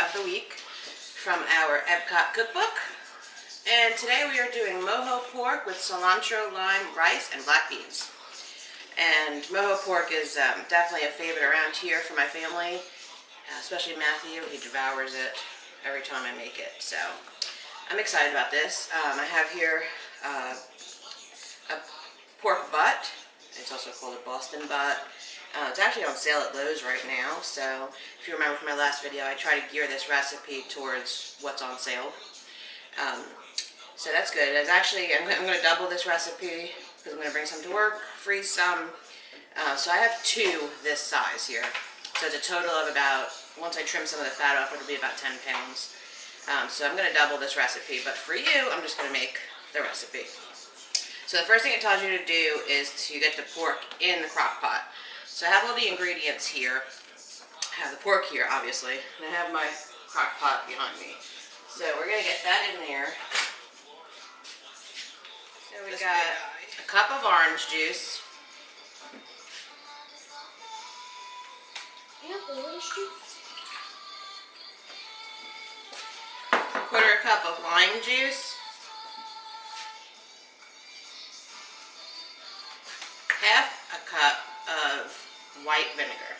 of the week from our Epcot cookbook. And today we are doing mojo pork with cilantro, lime, rice, and black beans. And mojo pork is definitely a favorite around here for my family, especially Matthew. He devours it every time I make it. So I'm excited about this. I have here a pork butt. It's also called a Boston butt. It's actually on sale at Lowe's right now, so if you remember from my last video, I try to gear this recipe towards what's on sale. So that's good. It's actually, I'm going to double this recipe because I'm going to bring some to work, freeze some. So I have two this size here. So it's a total of about, once I trim some of the fat off, it'll be about 10 pounds. So I'm going to double this recipe, but for you, I'm just going to make the recipe. So the first thing it tells you to do is to get the pork in the crock pot. So I have all the ingredients here. I have the pork here, obviously, and I have my crock pot behind me. So we're going to get that in there. So we got a cup of orange juice. Orange juice. A quarter cup of lime juice. Half a cup of white vinegar.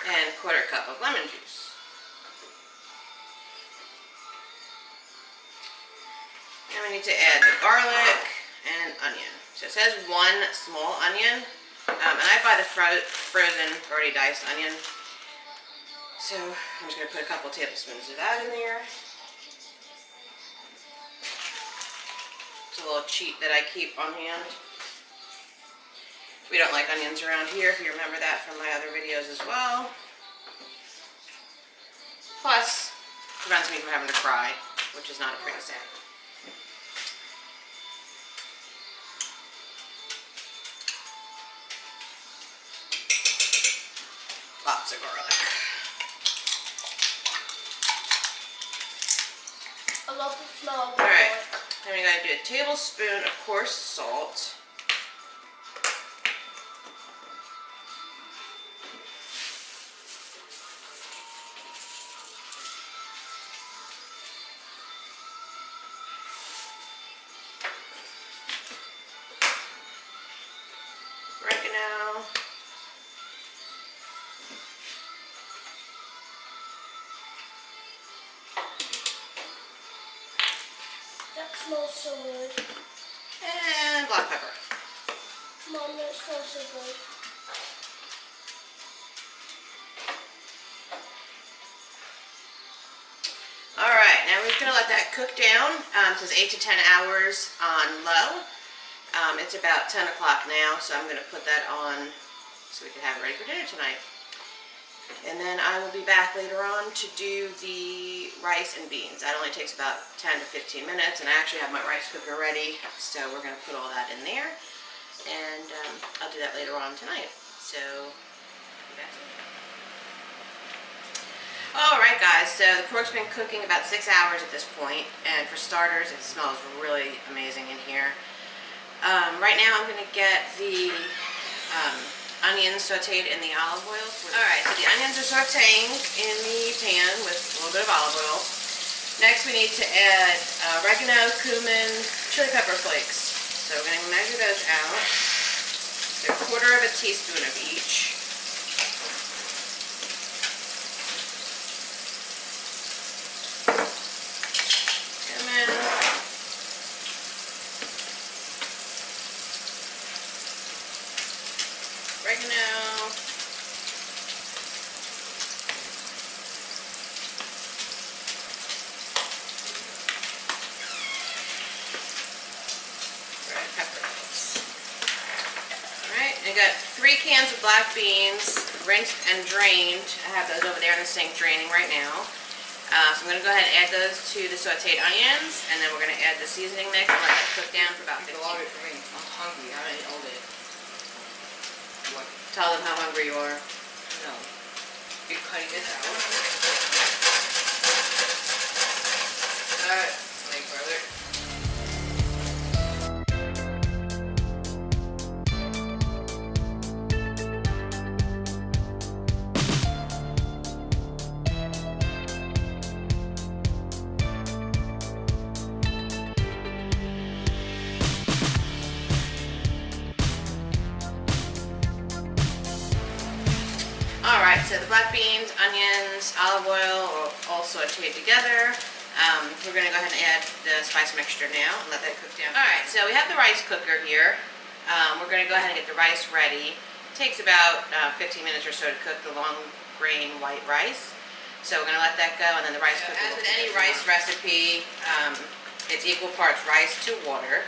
And a quarter cup of lemon juice. And we need to add the garlic and an onion. So it says 1 small onion, and I buy the frozen, already diced onion. So I'm just going to put a couple tablespoons of that in there. It's a little cheat that I keep on hand. We don't like onions around here, if you remember that from my other videos as well. Plus, prevents me from having to cry, which is not a pretty sight. Lots of garlic. I love the smell of garlic. Alright, then we gotta do a tablespoon of coarse salt. Oregano. That smells so good. And black pepper. Mom, that smells so good. Alright, now we're going to let that cook down. It says 8 to 10 hours on low. It's about 10 o'clock now, so I'm going to put that on so we can have it ready for dinner tonight. And then I will be back later on to do the rice and beans. That only takes about 10 to 15 minutes, and I actually have my rice cooker ready, so we're going to put all that in there. And I'll do that later on tonight. So, that's it. Alright guys, so the pork's been cooking about 6 hours at this point, and for starters, it smells really amazing in here. Right now I'm going to get the onions sauteed in the olive oil. Alright, so the onions are sauteing in the pan with a little bit of olive oil. Next we need to add oregano, cumin, chili pepper flakes. So we're going to measure those out. So 1/4 teaspoon of each. Oregano, red pepper flakes. Alright, I got 3 cans of black beans, rinsed and drained. I have those over there in the sink draining right now. So I'm going to go ahead and add those to the sauteed onions, and then we're going to add the seasoning mix and let that cook down for about 15 minutes. For me. I'm hungry. I ate all day. What? Tell them how hungry you are. No. You're cutting this out. Alright. Like brother. so the black beans, onions, olive oil are all sauteed together. We're going to go ahead and add the spice mixture now and let that cook down. Alright, so we have the rice cooker here. We're going to go ahead and get the rice ready. It takes about 15 minutes or so to cook the long grain white rice. So we're going to let that go, and then the rice cooker. As with any rice recipe, it's equal parts rice to water.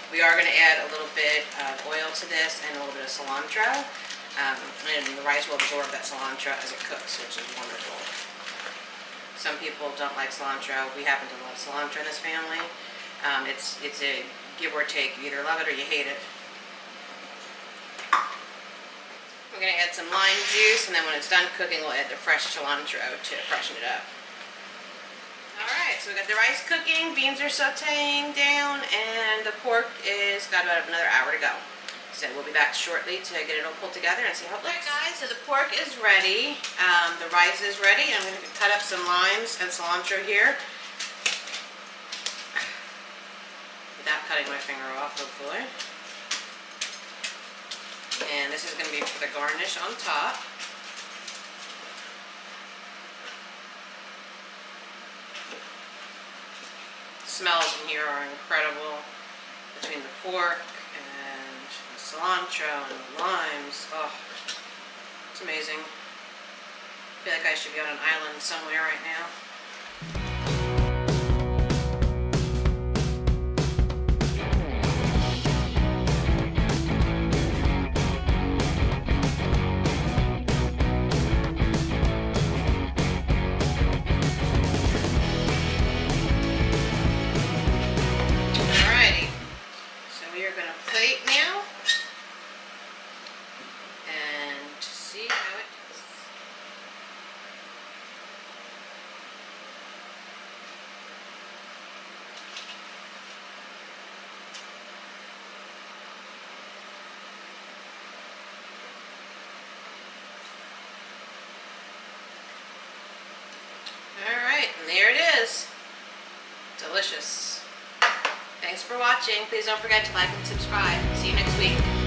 We are going to add a little bit of oil to this and a little bit of cilantro. And the rice will absorb that cilantro as it cooks, which is wonderful. Some people don't like cilantro. We happen to love cilantro in this family. It's a give or take. You either love it or you hate it. We're going to add some lime juice, and then when it's done cooking, we'll add the fresh cilantro to freshen it up. Alright, so we got the rice cooking, beans are sauteing down, and the pork is got about another hour to go. So we'll be back shortly to get it all pulled together and see how it looks. Alright guys, so the pork is ready, the rice is ready. I'm going to cut up some limes and cilantro here. Without cutting my finger off, hopefully. And this is going to be for the garnish on top. The smells in here are incredible between the pork and the cilantro and the limes. Oh, it's amazing. I feel like I should be on an island somewhere right now. Plate now and see how it is. Alright, and there it is. Delicious. Thanks for watching. Please don't forget to like and subscribe. See you next week.